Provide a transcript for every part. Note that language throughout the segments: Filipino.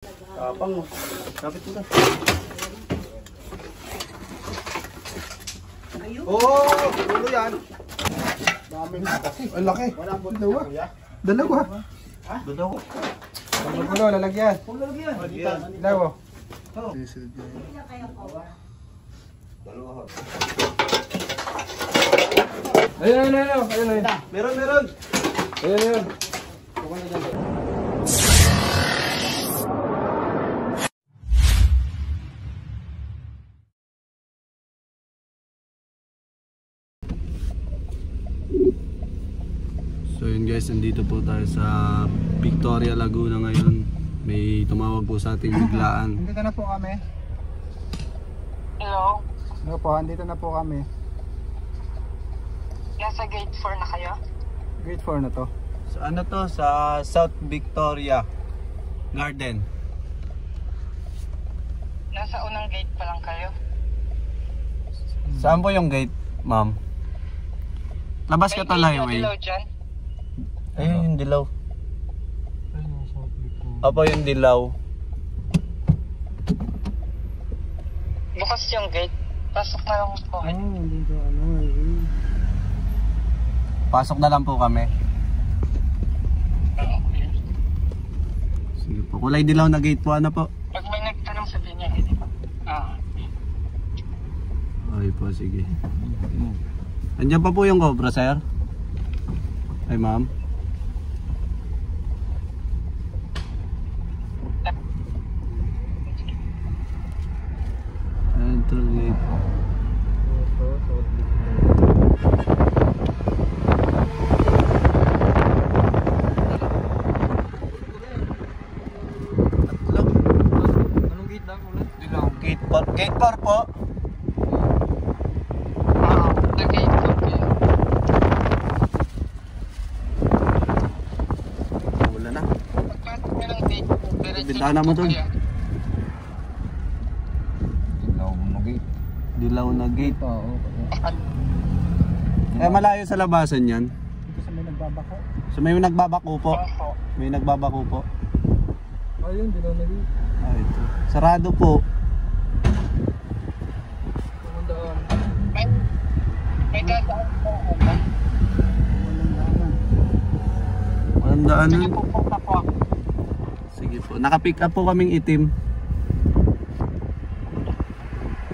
Tapang mo. Kapit mo na. Oo! Ulo yan. Daming kasi. Ang laki. Dalawa. Dalawa. Ha? Dalawa. Ulo, lalagyan. Lalagyan. Dalawa. Dalawa. Ayun. Meron. Ayun. So yun guys, nandito po tayo sa Victoria, Laguna ngayon. May tumawag po sa ating biglaan. Andito na po kami. Hello? Hello po, andito na po kami. Nasa gate 4 na kayo? Grade 4 na to. So ano to? Sa South Victoria Garden. Nasa unang gate pa lang kayo? Saan po yung gate, ma'am? Labas ka to highway. Dilaw dyan? Ayun yung dilaw. Opo, yung dilaw. Bukas yung gate. Pasok na lang po. Dito Pasok na lang po kami. Sige po. Kulay dilaw na gate po. Ano po? Pag may nagtanong sabihin niya, Ay po, sige. Andiyan pa po yung Cobra, sir? Ay, ma'am. Enter gate. Anong gate lang ulit? Dilaw. Gate 4. Gate 4 po. The gate po kayo. Wala na. Pagpasok nyo ng gate, Bintana mo dun. Dilaw na gate. Dilaw na gate. Oo. Eh, malayo sa labasan yan. Dito sa may nagbabako. So may nagbabako po. May nagbabako po. Ayun, dilaw na gate. Ah, ito. Sarado po. Pumandaan. May dadaan po. Walang Sige daanan. po, punta po ako. Sige po. Naka-pick up po kaming itim.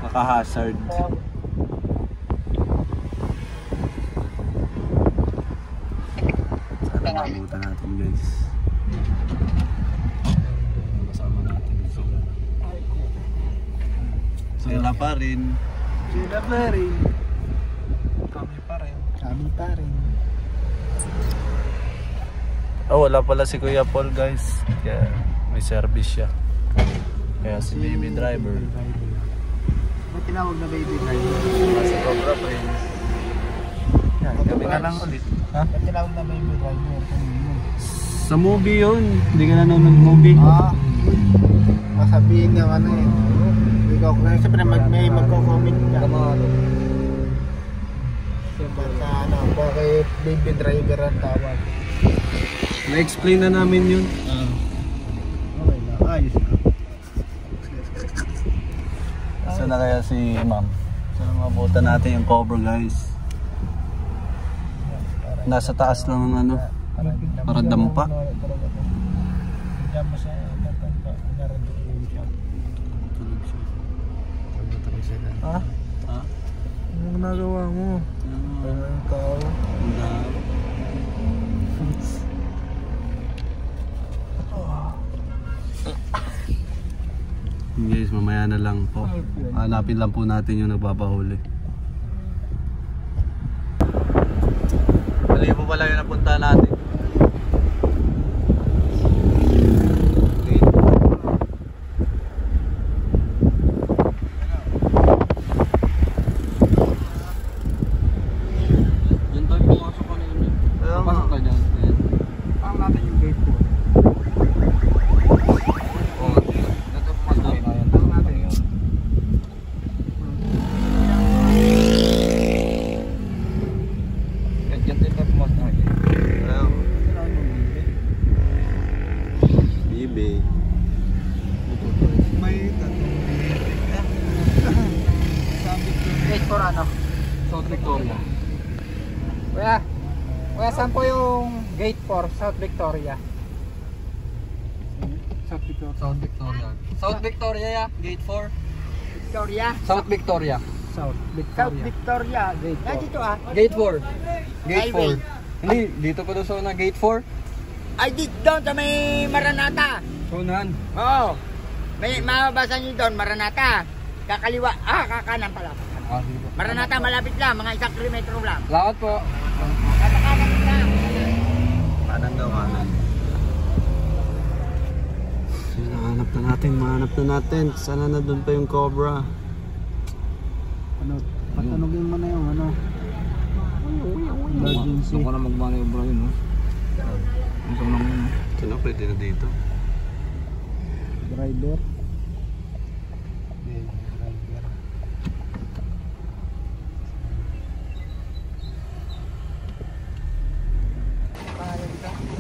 Naka-hazard. Sana mabutan natin, guys. Kasama natin. Sila pa rin. Sila pa rin. Kami pa rin. Kami pa rin. Oh, wala pala si Kuya Paul, guys. Kaya may service siya. Kaya si baby driver. Ba't tinawag na baby driver? Si Cobra Prince. Yan, kami na lang ulit. Ha? Ba't tinawag na baby driver? Sa movie yun. Hindi ka nanonood movie. Masabihin ng ano eh. Ikaw, siyempre may magko-comment ka. Siyempre sa ano, bakit baby driver ang tawag? Na-explain na namin yun. Okay na, ayos na. Saan na kaya si ma'am? Saan mabutan natin yung cover, guys? Nasa taas lang ng ano. Para dampa. Diyan mo sa tatanda, naroon siya. Tulog siya. Ha? Ha? Anong ginagawa mo? Ang tao. Guys, mamaya na lang po. Hanapin lang po natin yung nagpapahuli. Mali po pala yung napunta natin. Diyan tayo pumasok kanina. Pasok tayo dyan. Ang natin yung gate po. Ayun. Taga saan po yung Gate 4, South Victoria? South Victoria. South Victoria. South Victoria ya, Gate 4. Victoria. South Victoria. South South Victoria. Victoria. Gate Ah, 4. dito ah. Gate 4. Gate Highway. 4. Hindi, dito po doon sa Gate 4. Ay, dito doon sa may Maranata. Sunan. Oo. May mababasa nyo doon, Maranata. Kakaliwa. Kakanan pala. Ah, sige po. Maranata malapit lang, mga 1 kilometro lang. Lakad po. Kakakanan lang. Kanan daw, kanan. Mahanap na natin. Sana na doon pa yung Cobra. Ano, patanogin mo na yung ano. Emergency. Gusto ko na magmanibra yun, no? Gusto ko naman yun, no? Sino pwede na dito? Driver.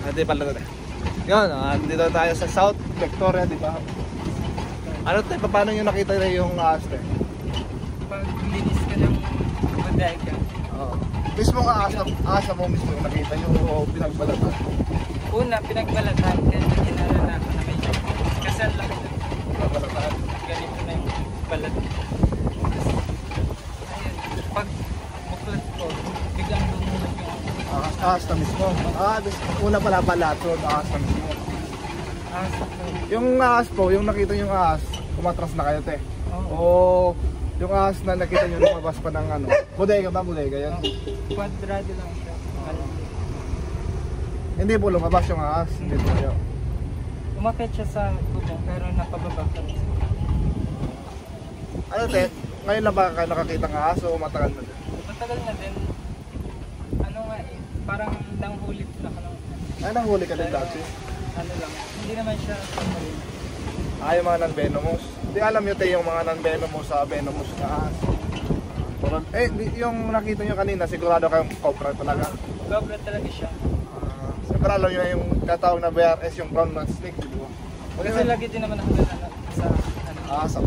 Hindi pala na. Yun, dito tayo sa South Victoria, di ba? Ano tayo, paano nyo nakita na yung ahas tayo? Pag linis ka ng bodega. Oo. Mismo nga ahas mo mismo yung nakita nyo o pinagbalatan? Una, pinagbalatan kasi ginarana ko na may kasi ang laki ng Pinagbalatan. ganito na yung balat. Ayun, pag buklat ko, biglang lumulag yung Ahas na mismo. Una pala balatod, ahas na mismo. ahas. Yung ahas po, yung nakita yung ahas, umatras na kayo te. Oo. O yung ahas na nakita nyo lumabas pa ng ano, bodega ba? Bodega yan? Kwadrado lang siya. Hindi po lumabas yung ahas. Hindi po yun. Umakit siya sa bubong pero napababa ka rin. Ano te? Ngayon lang ba kayo nakakita ng ahas o matagal na din? Matagal na din. Ano nga eh, parang nanghulit na ka lang. Ay, nahuli ka din dati. Ano lang, hindi naman siya marine. Yung mga non-venomous. Di alam nyo tayo yung mga non-venomous sa venomous na ahas. Yung nakita nyo kanina, sigurado kayong cobra talaga. Cobra talaga siya. Sigurado nyo yung katawag na BRS, yung brown rat snake, di ba? Kasi lagi din naman ako sa ano. Sa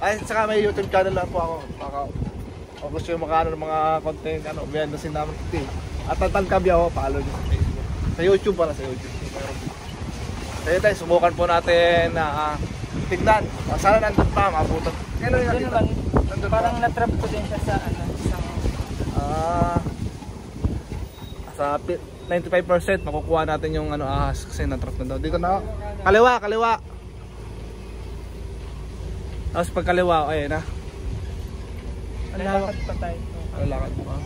ay, saka may YouTube channel lang po ako. O gusto yung makaano ng mga content, behind the scene namin. At Tantabya ako, follow nyo sa Facebook. Sa YouTube pala, sa YouTube. Kaya tayo, subukan po natin na tignan. Sana nandun pa, mabutot. Ano yung Doon nakita? naman, parang natrap ko din siya sa ano, isang sa 95% makukuha natin yung ahas kasi natrap na daw. Dito na. Kaliwa. Tapos pag kaliwa, ayun na. lalakad pa tayo. Lalakad mo ka.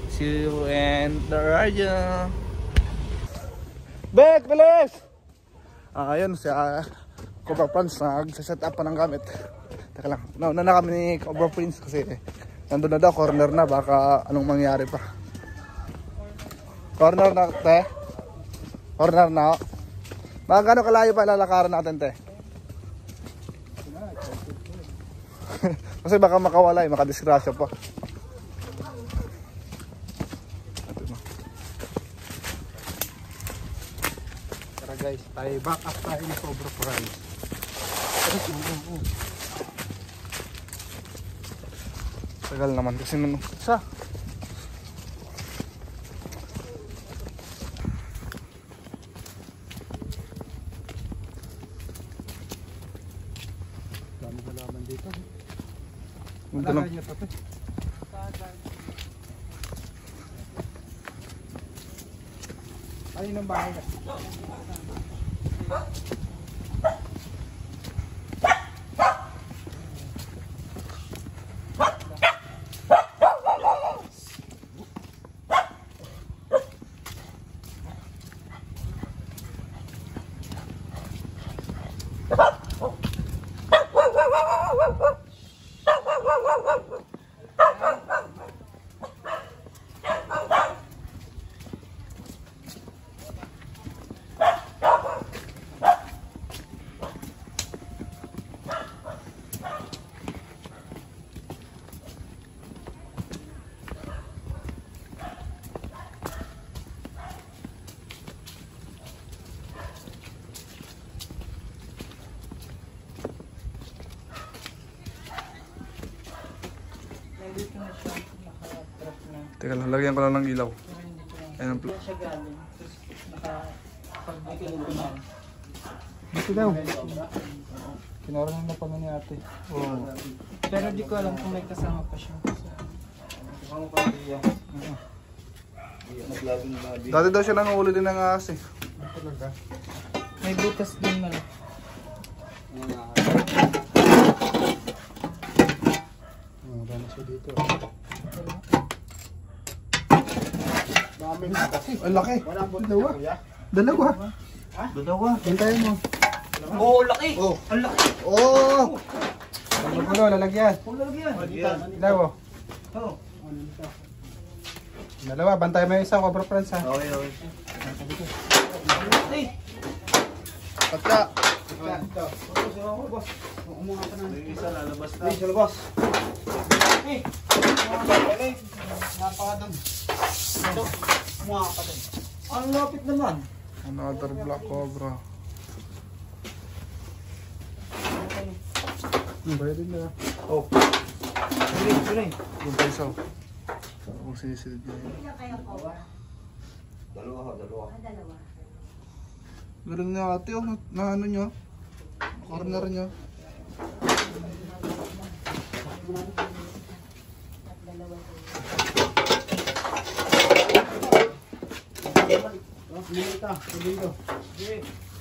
See you and the radio. Bek, bilis! Ayun, si Cobra Prince nag-set up pa ng gamit. Teka lang, nauna na kami ni Cobra Prince kasi nandun na daw, corner na, baka anong mangyari pa. Corner na, te? Corner na, oh. Mga gano'ng kalayo pa lalakaran natin, te? Kasi baka makawala, makadisgrasya pa. Tara guys, tayo back up tayo ni Cobra Price. Tagal naman kasi sa Dami halaman dito. ito lang. Niya to, te. Ayun ang bahay na. Teka lang, lagyan ko lang ng ilaw. Ayan ang Siya galing. Tapos nakapag-bigay ko na. Dito daw. Kinarang na pala ni ate. Oo. Pero di ko alam kung may kasama pa siya. Dati daw siya nanguhuli din ng ahas eh. May butas din man. Wala na siya dito. Ang laki. Dalawa. Dalawa. Hintayin mo. Oo, laki. Oh. Ang laki. Oh. Ang gulo, lalagyan. Dalawa. Oo. Dalawa, bantay mo yung isa, Cobra Friends ha. Okay. Pagka. Ang lapit naman. Another black cobra. Bayad din na. Oh. Tuloy. Yung paisaw. Kung sinisilid niya yun. Dalawa. Galing na ate oh, na ano niya. Corner niya.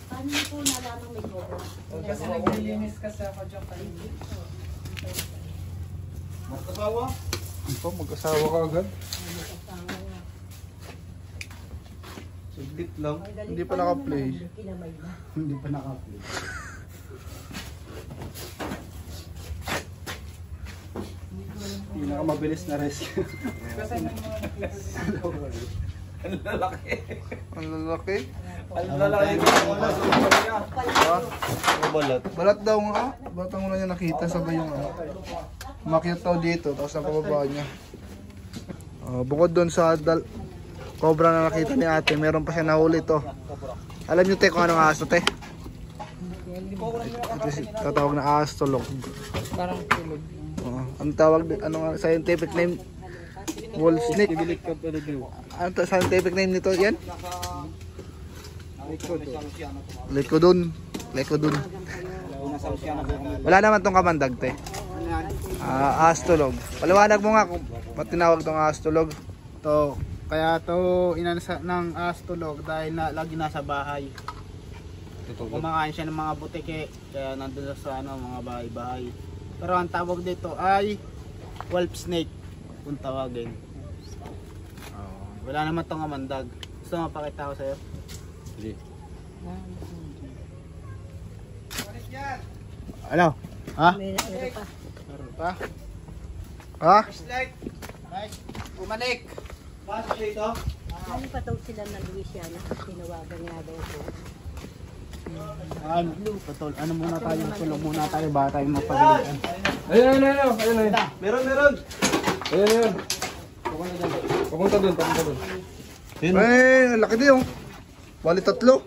Paano po nalaman may cobra? Kasi naglilinis kasi ako dyan kanina. Mag-asawa ka agad. Saglit lang. Hindi pa naka-play. Kinamay na. Hindi pa naka-play. Pinakamabilis na rescue. Kasi nang mga nakikita. Ang lalaki. Ang lalaki. Ang lalaki. Balat. Balat daw nga. Balat ang una niya nakita sabay yung ano. Umakyat daw dito, tapos napababa niya. Bukod doon sa cobra na nakita ni ate, meron pa siya nahuli to. Alam niyo te kung anong ahas to te? Ito tatawag na ahas tulog. Parang tulog. Ang tawag, anong scientific name? Wolf snake. Ano to, scientific name nito yan? Lecodon. Wala naman tong kamandag te. Ahas tulog. Paliwanag mo nga kung ba't tinawag tong ahas tulog. To, kaya to inansa ng astulog dahil lagi nasa bahay. Kumakain siya ng mga butike, kaya nandun sa mga bahay-bahay. Pero ang tawag dito ay wolf snake kung tawagin. Wala naman tong amandag. Gusto mo mapakita ko sa'yo? Sige. Ano? Ha? Meron pa. Ha? Umanik! Ano pa daw sila ng Louisiana? Tinawagan nga daw po. Patol, ano muna tayo? Tulog muna tayo ba tayo mapagalitan? Ayun. Meron. Ayun. Pupunta doon. Ay, ang laki din oh. Bali tatlo.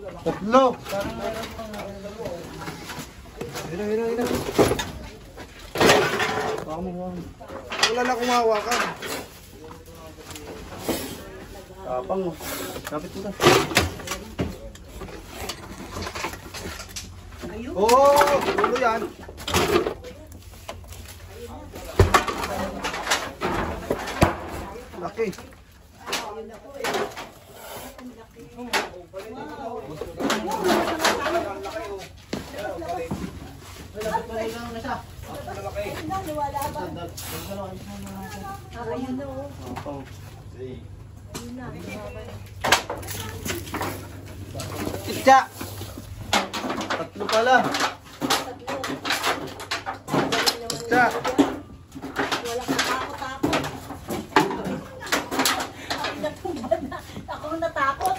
Wala na akong mahawakan. Tapang mo. Kapit mo na. Ulo yan. Laki. Ayun na oh. Itcha! Tatlo pala. Basta. Wala kang takot-takot. Natumba na. Ako natakot.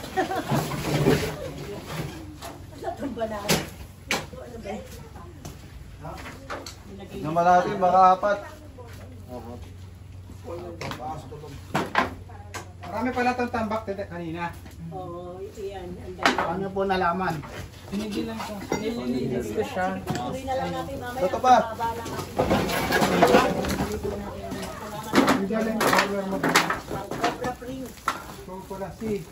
Natumba na. Ano ba? Naman natin baka apat. Marami pala itong tambak kanina. Oo, yan. Ang dami. Ano po nalaman? Sinigilan ko. Nililinis ko siya. Tuloy na lang natin mamaya. Toto pa. Babala ka. Hindi alam yung Cobra Prince.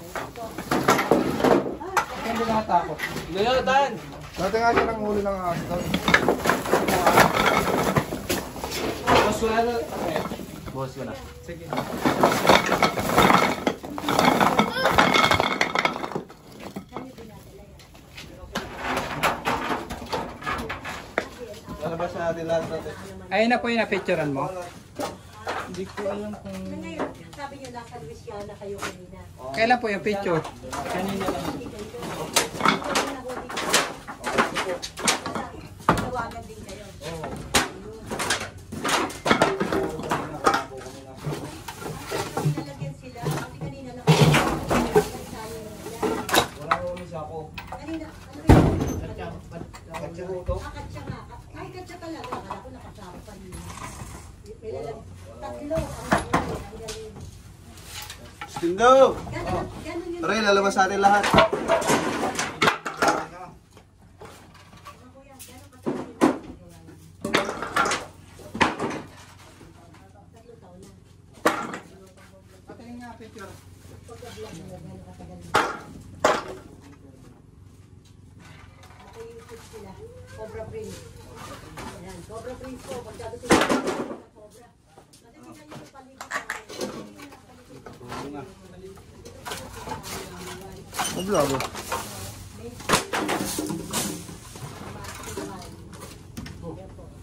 Hindi nakatakot. Dati nga siya nang huli ng ahas daw. Boss ko na. Sige. Lalabas natin lahat natin. Ayun na po yung na-picturean mo. Hindi ko alam kung... Ngayon, sabi niyo nasa Louisiana kayo kanina. Kailan po yung picture? Kanina lang. Tawagan din kayo. Nalagyan sila. Kasi kanina na Wala ko umis ako. kanina, ano yun? Katsa nga. Ay, katsa talaga. Akala ko nakasama pa nila. Tatlo ang galing. Stindo! Ganun yun. Tara, lalabas natin lahat. Patayin nga picture. Naka-YouTube sila. Cobra Prince. Ayan, Cobra Prince po. Pagkadating sila ng Cobra. Kasi tingnan niyo yung paligid sa Ang vlog.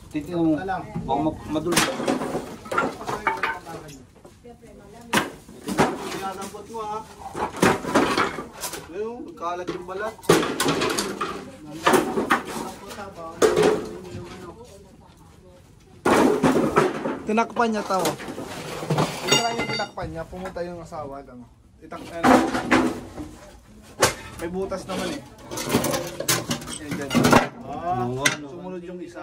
Titignan mo. Baka madulo. Pinadampot mo ha. Ayun, magkalat yung balat. Tinakpan niya tao. Hindi lang yung tinakpan niya, pumunta yung asawa lang. May butas naman eh. Yan dyan. Sumunod yung isa.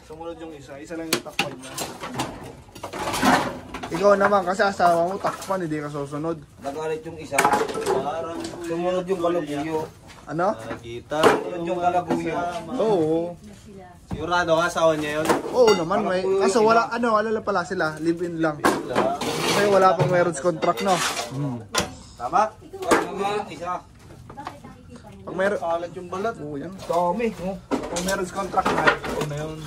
Sumunod yung isa. Isa lang yung takpan niya. Ikaw naman kasi asawa mo takpan, hindi ka susunod. Nagalit yung isa. Parang sumunod yung kalabuyo. Ano? Nakita. Sumunod yung kalabuyo. Oo. Sigurado ka, asawa niya yun? Oo naman, may. Kaso wala, alala pala sila, live-in lang. Kasi wala pang marriage contract, no? Tama? Isa. Pag meron, Kalat yung balat. oo yan. Dami. Pag marriage contract na, oo na yun.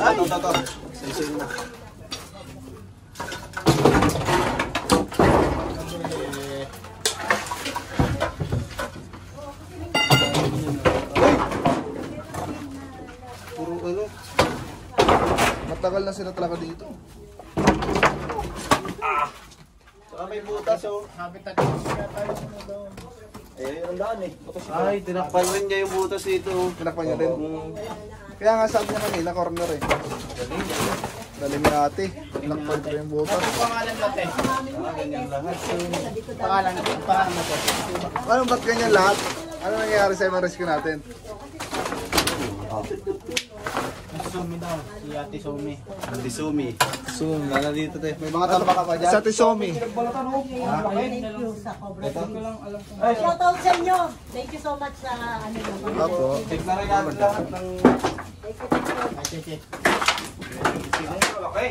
Ay! Ito. Sisig na. Puro ano? Matagal na sila talaga dito. Saka may butas oh. Habitat ko siya tayo sa doon. Eh, ang daan eh. Ay, tinakpan rin niya yung butas dito. Tinakpan niya din. Kaya nga sabi niya kanina, corner eh. Dali ni ate. Tinakpan ko yung butas. Ano pangalan natin? Ganyan lahat. Pangalan natin. Pangalan natin. Ano ba't ganyan lahat? Ano nangyayari sa mga rescue natin? Sumi daw. Si Ate Sumi. Ate Sumi. Zoom. Wala dito tayo. May mga talpa ka pa dyan. Sa Tisomi. Thank you sa Cobra Prince. Shoutout sa inyo. Thank you so much sa ano naman. Apo. Check na rin natin lahat ng... Thank you, thank you. Ay, sige. Okay.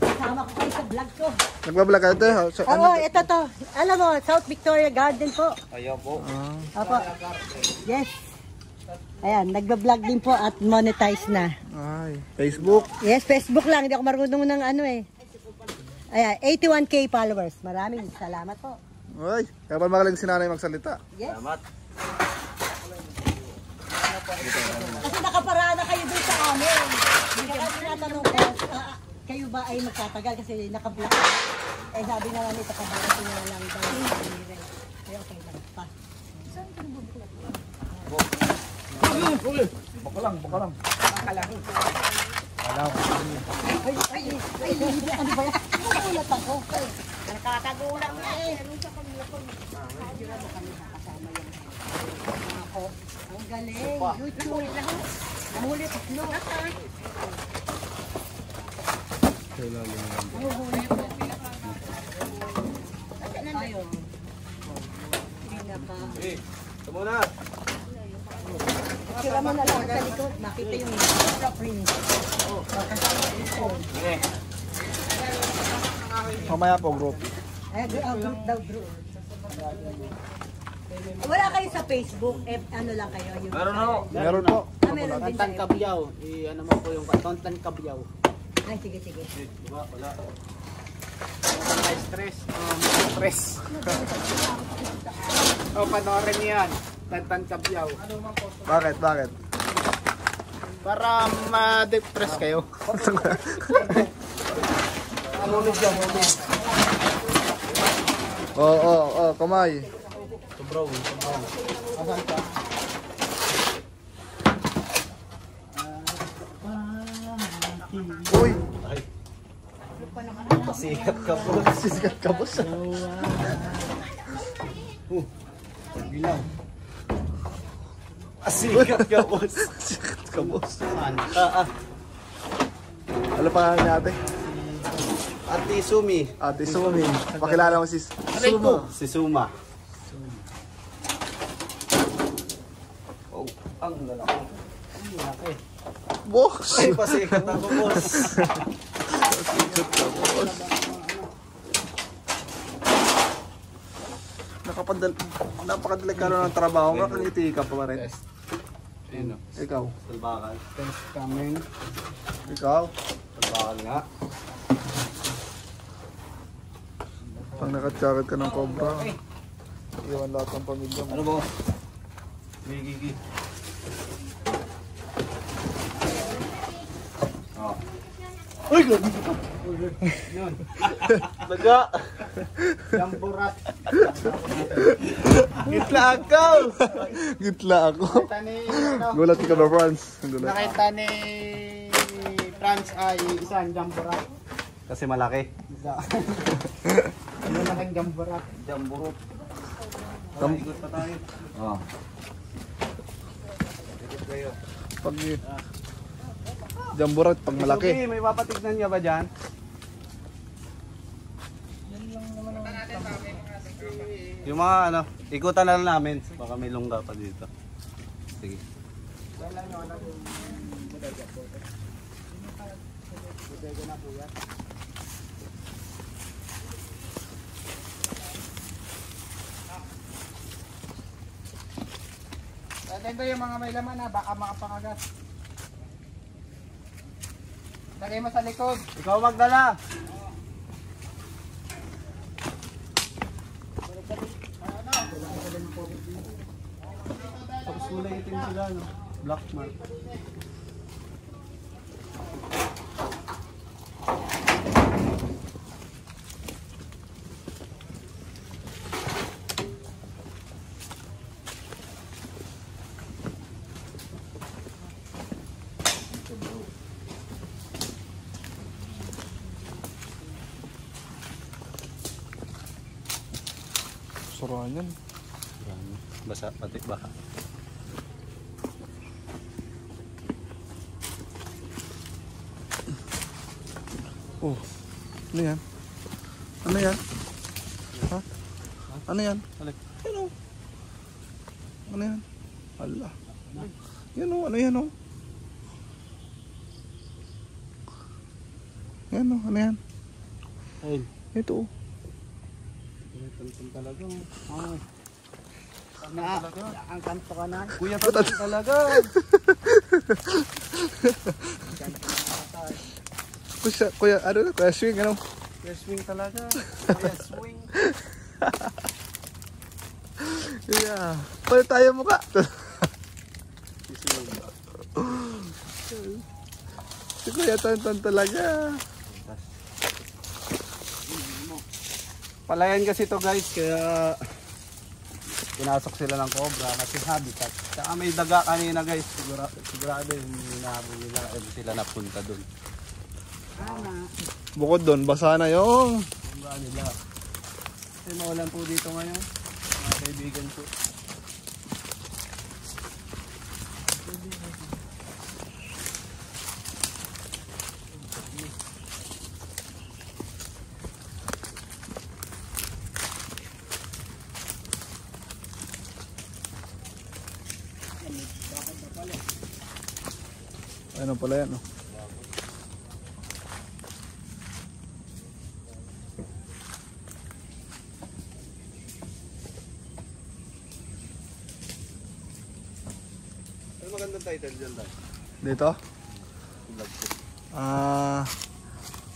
Kasama ko kayo sa vlog ko. Nagbablog ka ito? Oo, ito to. Alam mo, South Victoria Garden po. Ayaw po. Opo. Yes. Ayan, nagba-vlog din po at monetize na. Ay, Facebook. Yes, Facebook lang. Hindi ako marunong ng ano eh. Ayan, 81K followers. Maraming salamat po. Ay, kaya pa magaling si nanay magsalita. Yes. Salamat. Kasi nakaparada kayo doon sa amin. Kaya tinatanong ko, kayo ba ay magtatagal kasi naka-block. Eh sabi na namin, kakabarating na lang daw. Kaya okay lang pa. Saan ka nabubulak? Baka lang. Ay, ano ba yan? Nagulat ako. Nakakagulat na eh. Ako, ang galing. YouTube. Nahuli tatlo. Tayo. Hindi na pa. Ito muna. Sira mo na lang sa likod. Makita yung print. Mamaya po, group. Group daw, group. Wala kayo sa Facebook, ano lang kayo? Yung... Meron po. Meron din Tontan tayo. Kabyaw. Ano mo po yung Tontan Kabyaw. Ay, sige. Diba? Wala. Stress. Stress. Panoorin niyo yan. Tontan Kabyaw. Bakit? Para ma-depress kayo. Oo, kamay. Uy! Pasikat ka po. Asikat ka, boss. Ano pangalan ni ate? Ate Sumi. Ate Sumi. Pakilala mo si Suma. Si Suma. Oh, ang lalaki. Boss! Ay, pasikat ako, boss. Napakadelikado ng trabaho nga, kangiti ka pa rin. Ikaw. Talbakan. Ikaw. Talbakan nga. Pag nakatsakat ka ng cobra, iwan lahat ng pamilya mo. Ano, boss? May gigi. Oh. Uy, grabe! Yun. Daga! Jamburat. Gitla ako! Gitla ako. Nakita ni, Gulat ka ba, Franz? Gulat. nakita ni Franz ay isang jamburat. Kasi malaki. Ano na kang jamburat? Jamburot. Ikot pa tayo. Oh. Ikot kayo. Pag jamburat, pag malaki. Suki, may papatignan niya ba dyan? Yung mga ano, ikutan na lang namin. Baka may lungga pa dito. Sige. Ito yung mga may laman na baka makapangagas. Lagay mo sa likod. Ikaw magdala. Tapos kulay itim sila, no? Black mark. Surahan yan. Basa, pati baka. Oh, ano yan? Ano yan? Ha? Ano yan? Alek. Yan o. Ano yan? Hala. Yan o, ano yan o? Yan o, ano yan? Ayun. Ito o. Tantan talaga. Ay. Ang kanto ka na. Kuya, tantan talaga. Kuya, ano na? Kuya swing, ano? Kuya swing talaga. Kuya swing. Yeah. Pwede tayo mukha. Si Kuya Tantan talaga. Palayan kasi to guys, kaya pinasok sila ng cobra kasi habitat. Saka may daga kanina guys, sigurado yung hinahabol nila sila napunta dun. Bukod doon, basa na yung Cobra nila. Kasi maulan po dito ngayon, mga kaibigan ko. Ano pala yan, oh. Ano magandang title dyan tayo? Dito?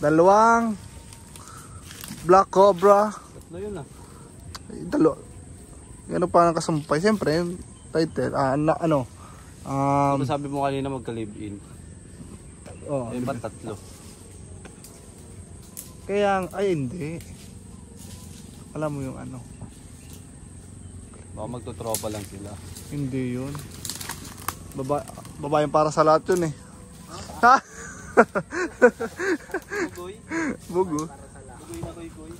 Dalawang Black Cobra. Tatlo yun ah. Ano pa nang kasumpay? Siyempre, yung title. Sabi mo kanina magka-live-in. Oh, Ayun ba tatlo? kaya, ay hindi. Alam mo yung ano. Baka magtutropa lang sila. Hindi yun. Babaeng para sa lahat yun eh. Ha? Bugoy? Bugo. Bugoy na goy-goy.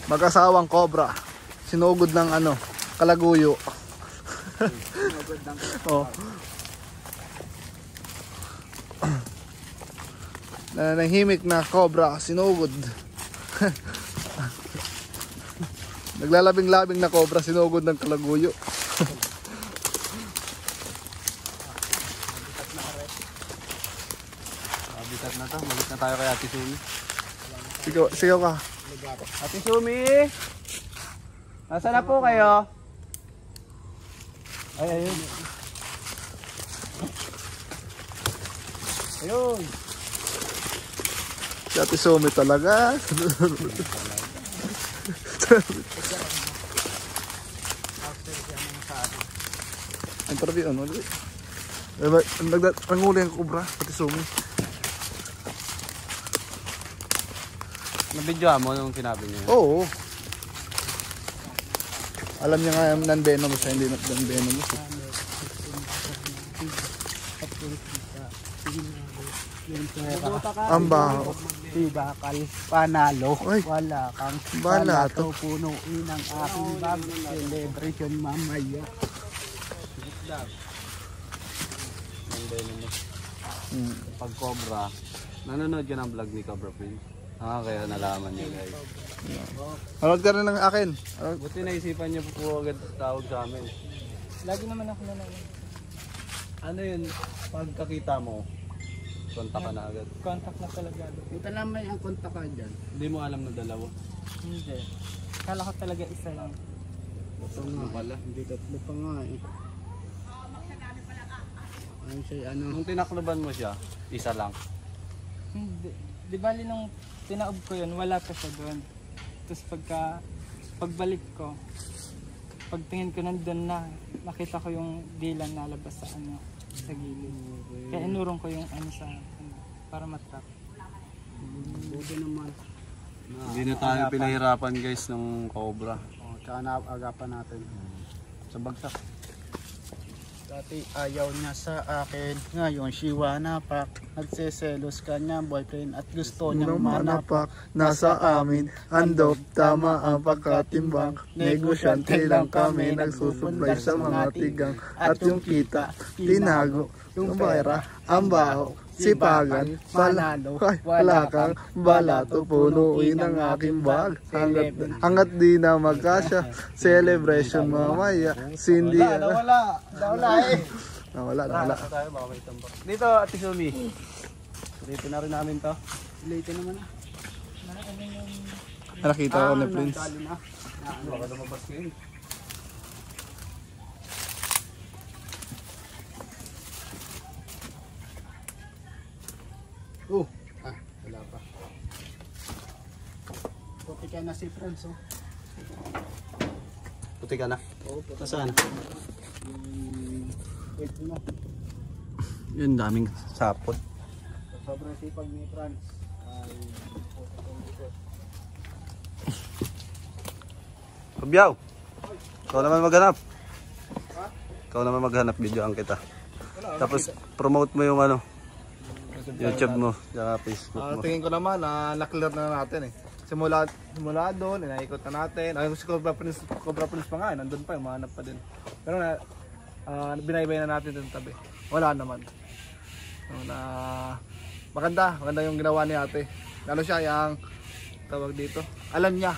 Mag-asawang cobra. Sinugod ng ano, kalaguyo. Oh. Nanahimik na cobra, sinugod. Naglalabing-labing na cobra, sinugod ng kalaguyo. Habitat na to. Malit na tayo kay Ate Sumi. Sigaw ka. Ate Sumi! Nasaan na po kayo? Ay, ayun. Ayun. Si Ate Sumi talaga. Interview ano? Nanguli ang cobra, Ate Sumi. Nabidyoan mo nung sinabi niya? Oo. Alam niya nga non-venomous siya, hindi non-venomous. Ang baho. Si Bakal, panalo. Ay. Wala kang Bala to. Punuin ang aking bag. Celebration mamaya. Pag Cobra, nanonood yun ang vlog ni Cobra Prince. Kaya nalaman niya guys. Manood ka rin ng akin. Buti naisipan niyo po agad tawag sa amin. Lagi naman ako nanonood. Ano yun, pagkakita mo, kontak ka na agad. Contact na talaga. Ito naman ang kontak ka dyan. Hindi mo alam na dalawa. Hindi. Kala ko talaga isa lang. Ano pala? Hindi tatlo pa nga eh. Ano siya, ano? Nung tinakloban mo siya, isa lang. Hindi. Di bali nung tinaob ko yun, wala pa siya doon. Tapos pagbalik ko, pagtingin ko nandun na, nakita ko yung dilan nalabas sa ano, sa gilid. Kaya inurong ko yung ano sa ano, para matrap. Buti naman. Hindi na tayo pinahirapan guys ng Cobra. Oh, tsaka naagapan natin. Sa bagsak. Dati ayaw niya sa akin, ngayon siwa na pak. Nagseselos kanya boyfriend at gusto niyang manapak. Nasa amin, andop, tama ang pagkatimbang. Negosyante lang kami, nagsusupply sa mga tigang. At yung kita, tinago, yung pera, ang baho, sipagan, panalo, wala kang balato, punuin ang aking bag. Hanggat di na magkasya, celebration mamaya, sindi. Nawala eh. Nawala. Tayo, baka may tambak. Dito, Ate Sumi. Dito na rin namin to. Late naman ah. Nakita ko ni Prince. Baka lumabas kayo. Wala pa. Puti ka na si Franz oh. Puti ka na. Oo, puti. Nasaan? Wait mo. Yun, daming sapot. Sobrang sipag ni Franz. Pabyaw! Ikaw naman maghanap. Ikaw naman maghanap, videoan kita. Tapos promote mo yung ano, YouTube mo, saka Facebook mo. Tingin ko naman na-clear na natin eh. Simula doon, inaikot na natin. Ay, si Cobra Prince pa nga, nandun pa, mahanap pa din. Pero binaybay na natin doon tabi. Wala naman. So, maganda yung ginawa ni ate. Lalo siya yung tawag dito, alam niya.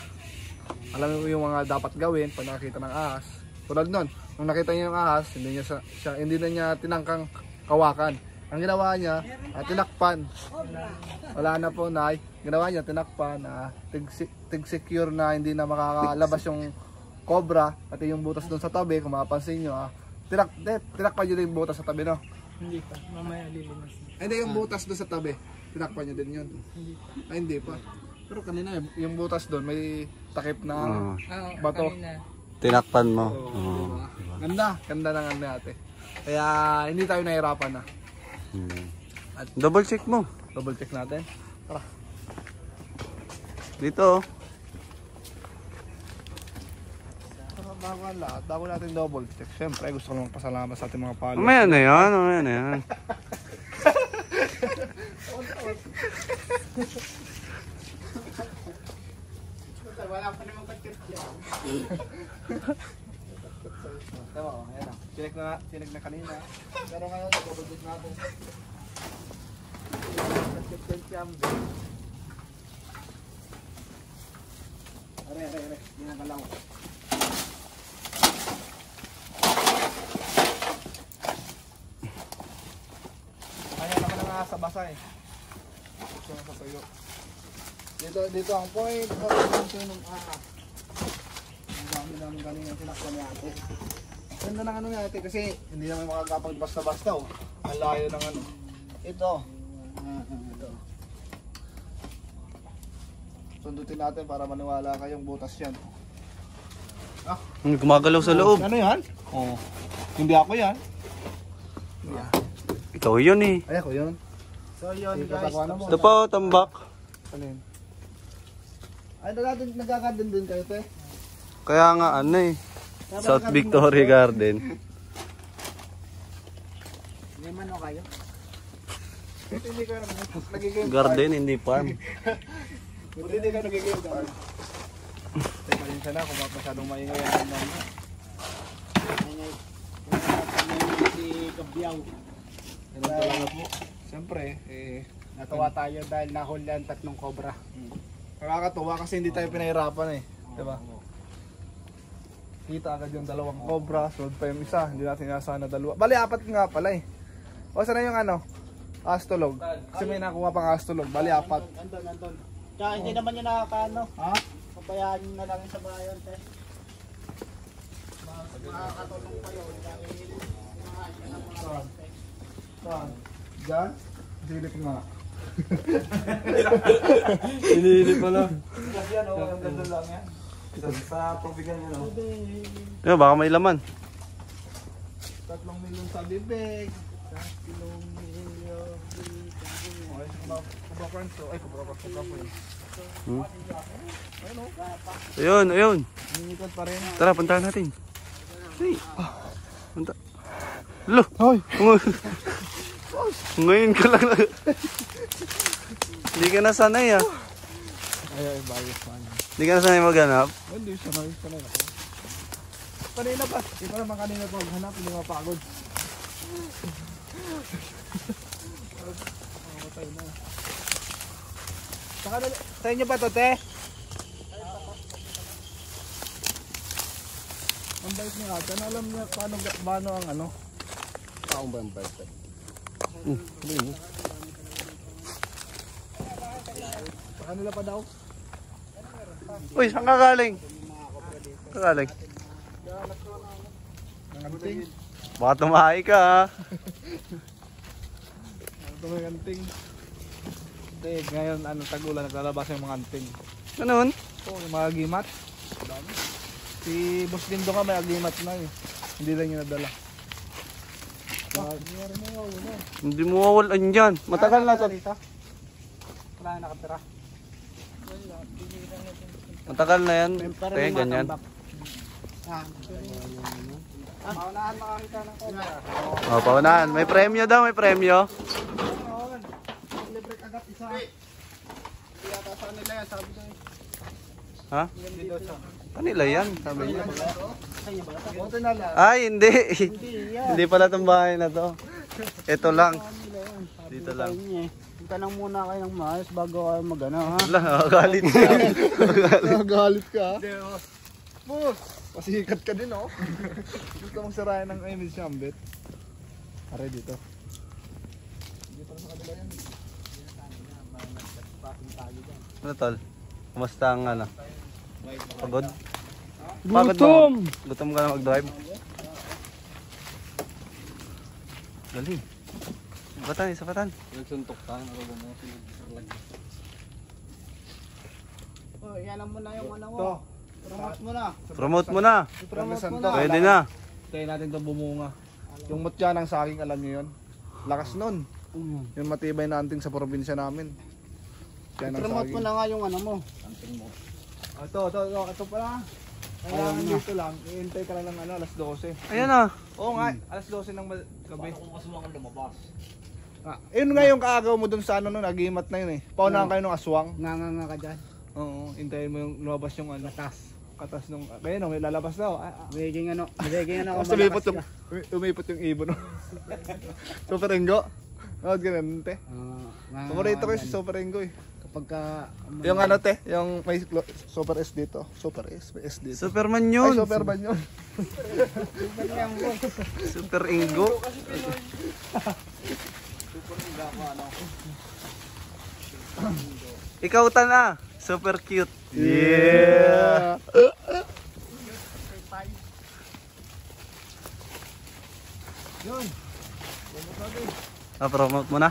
Alam mo yung mga dapat gawin pag nakakita ng ahas. Tulad nun, nung nakita niya yung ahas, hindi na niya tinangkang kawakan. Ang ginawa niya, tinakpan. Wala na po, nay. Ginawa niya, tinakpan, tig-secure na hindi na makakalabas yung cobra, pati yung butas doon sa tabi, kung mapapansin nyo. Tinakpan niyo din yung butas sa tabi, no? Hindi pa, mamaya lilimas. Hindi, yung butas doon sa tabi, tinakpan niyo din yun. Hindi pa. Ay, hindi pa. Pero kanina, yung butas doon, may takip na bato. Kanina. Tinakpan mo. Ganda ng ano ate. Kaya hindi tayo nahirapan na. Double check mo. Double check natin. Tara. Dito. Bago ang lahat, bago natin double check. Siyempre, gusto ko lang pasalamat sa ating mga followers. Mamaya na yan, mamaya na yan. Wala pa naman pagkit yan. Tama ko, ayan na. Sinig na kanina. Pero ngayon, double check natin. Are. Hindi na kalaw. Kaya naman ang asa basa eh. Gusto na sa tuyo. Dito ang point. Ito yung ahas. Ang dami namin kanina sinakpan ni ate. Ganda ng ano ni ate kasi hindi naman makakapag basta-basta oh. Ang layo ng ano. Ito. Ito. Sundutin natin para maniwala kayong butas yan. Gumagalaw sa loob. Ano yan? Oo. Hindi ako yan. Ikaw yun eh. Ay ako yun. So yun guys. Ito pa, tambak. Ano yun? Ay nagkakadin din kayo te. Kaya nga ano eh. South Victoria Garden. May mano kayo? Buti hindi kayo nagiging Garden, hindi farm. Buti hindi kayo nagiging farm. Teka rin sana kung masyadong maingay ang naman. Si Kabyaw. Kaya po, siyempre, Natuwa tayo dahil nahuli ang 3 cobra. nakakatuwa kasi hindi tayo pinahirapan eh. Diba? Kita agad yung 2 cobra, sunod pa yung isa, hindi natin nasa na 2. Bali, 4 nga pala eh. O, sana yung ano? Astolog. Kasi may nakuha pang astolog. Bali, 4. Andun. Kaya hindi naman yung nakakaano. Ha? Pabayaan nyo na lang sa bayan, te. Makakatulong kayo. Saan? Diyan? Silip nga. Hinihili pala. Kasi yan, oh, ang ganda lang yan. Sa pabigan yan, oh. Baka may laman. 3 milyon sa bibig. 3 milyon. Okay, Cobra Friends to. Ay, Cobra Friends. Ayun. Nangikot pa rin. Tara, puntahan natin. Hey. Punta. Lo. Hoy! Ngayon ka lang. Hindi ka na sanay ah. Ay, bayos man. Hindi ka na sanay maghanap. Hindi, sanay ako. Kanina pa. Di pa naman kanina pa maghanap, hindi mapagod. Patay na. Sa inyo ba ito, te? Ang bait niya ata. Alam niya paano ang ano. Taong ba ang bait? Sa kanila pa daw. Uy, saan ka galing? Kagaling. Nanganting. Baka tumahay ka ha. Nanganting. Hindi, ngayon tag-ulan naglalabas yung mga anting. Ganun? Oo, yung mga agimat. Si Boss Lindo nga may agimat na eh. Hindi lang yung nadala. Hindi mo mawalan dyan. Matagal na to. Wala na nakatira. Matagal na yan. Kaya ganyan. Maunahan makakita ng cobra. O, paunahan. May premyo daw, may premyo. Libre kagat isa. Hindi yata sa nila yan, sabi ko eh. Ha? Kanila yan, sabi niya. Buti na lang. Ay, hindi. Hindi pala itong bahay na to. Ito lang. Dito lang. Tanong muna kayo ng maayos bago kayo mag-ano ha. Wala, nakagalit ka. Nagalit ka. Boss, pasikat ka din oh. Gusto mong sirayan ng image niya, Ambet. Pare dito. Dito sa kabila yan. Ano tol? Kumusta ang ano? Pagod? Gutom! Gutom ka na mag-drive? Galing. Sapatan, sapatan. Nagsuntok ka. Oh, yan mo na yung ano mo. Promote mo na. Promote mo na. Promote mo na. Pwede na. Tayo natin ito bumunga. Yung mutya ng saging, alam niyo yun? Lakas nun. Yung matibay na anting sa probinsya namin. Kaya ng Promote mo saging. na nga yung ano mo. Ito pala. Kailangan dito lang, iintay ka lang ng ano, alas 12. Ayan na. Oo nga, alas 12 ng gabi. Yun nga yung kaagaw mo dun sa ano nun, agimat na yun eh. Paunahan kayo ng aswang. Nganga ka dyan. Oo, hintayin mo yung lumabas yung ano. Katas nung, kaya nung lalabas daw. Magiging ano Tapos umipot yung ibon. Super Ringo. Nakad ka na te. Paborito ko si Super Ringo eh. Kapag ka... Yung ano te, yung may Super S dito. Super S, may S dito. Superman Ay, yun. Superman yun. Super Ingo. Ikaw tana. Super cute. Yeah. Promote mo na.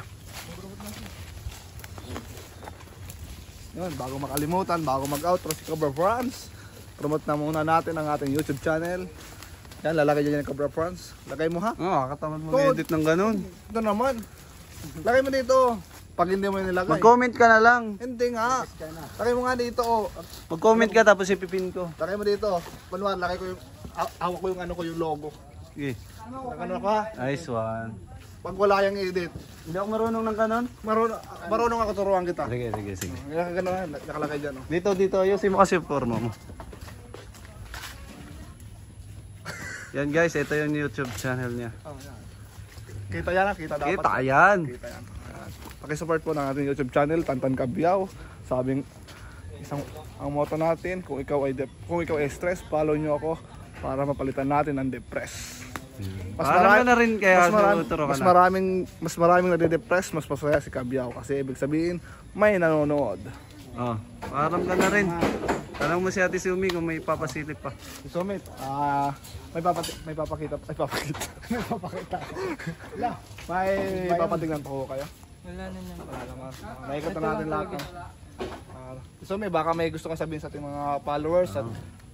Yun, bago makalimutan, bago mag-outro si Cobra France, promote na muna natin ang ating YouTube channel. Yan, lalagay dyan yung Cobra France. Lagay mo ha? Oo, katamad mo edit ng ganun. Ito naman. Lagay mo dito. Pag hindi mo nilagay. Mag-comment ka na lang. Hindi nga. Lagay mo nga dito. Oh. Mag-comment ka tapos ipipin ko. Lagay mo dito. Kunwari, lagay ko yung, hawak ko yung ano ko, yung logo. Sige. Ano ka? Nice one. Pag wala yung edit. Hindi ako marunong ng ganun. Marunong ako turuan kita. Sige, sige, sige. Kaya gano'n, nakalagay dyan. Oh. Dito, ayusin mo kasi yung forma mo. Yan guys, ito yung YouTube channel niya. Kita yan, kita dapat. Kita yan. Kita yan. Paki-support po ng ating YouTube channel, Tantan Kabyaw. Sabing ang motto natin, kung ikaw ay stress, follow nyo ako para mapalitan natin ang depress. Parang ka na rin kaya tuturo ka na. Mas maraming nade-depress, mas masaya si Kabyaw kasi ibig sabihin may nanonood. Oh, parang ka na rin. Tanong mo si Ate Sumi kung may papasilip pa. Sumit, may papakita. May papatingnan pa ko kayo. Wala na naman. Naikot na natin lahat. Sumit, baka may gusto kang sabihin sa ating mga followers at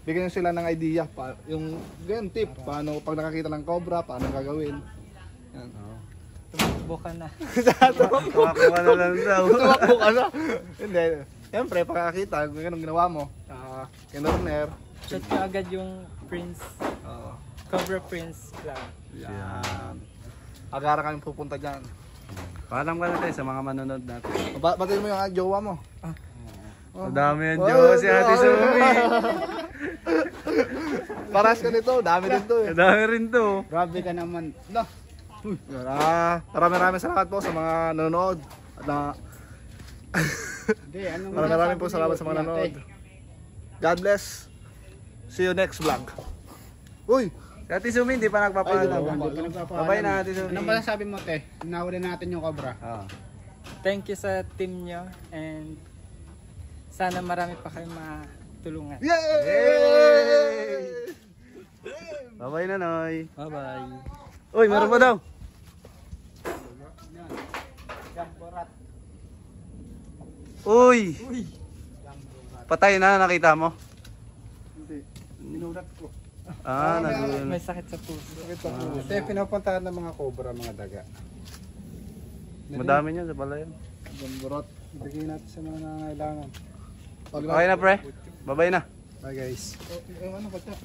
bigyan sila ng idea, yung ganyan tip, paano pag nakakita ng cobra, paano gagawin. Yan. Tumakbo ka na. Tumakbo ka na lang daw. Tumakbo ka na. Hindi. Siyempre, pagkakita, ganun ginawa mo. Kinorner. Chat ka agad yung Prince, Cobra Prince Club. Yan. Agara kami pupunta dyan. Paalam ka na tayo sa mga manonood natin. Batiin mo yung jowa mo. Madami yan Jowa si Ate Sumi. Paras ka nito, dami din to eh. Madami rin to. Grabe ka naman. No. Maraming salamat po sa mga nanonood. At maraming po salamat sa mga nanonood. God bless. See you next vlog. Uy! Si Ate Sumi hindi pa nagpapaalam. Babay na Ate Sumi. Anong ba sabi mo te? Nawala natin yung cobra. Thank you sa team nyo and sana marami pa kayong matulungan. Yay! Babay na Noy. Bye-bye. Uy, meron pa daw. Uy! Patay na, nakita mo? Minulat ko. Nagulat. May sakit sa puso. Ito yung pinupuntahan ng mga cobra, mga daga. Madami niya sa palayan. Gamburot. Ibigay natin sa mga nangangailangan. Okay na pre. Babay na. Bye guys. Ano ba ito?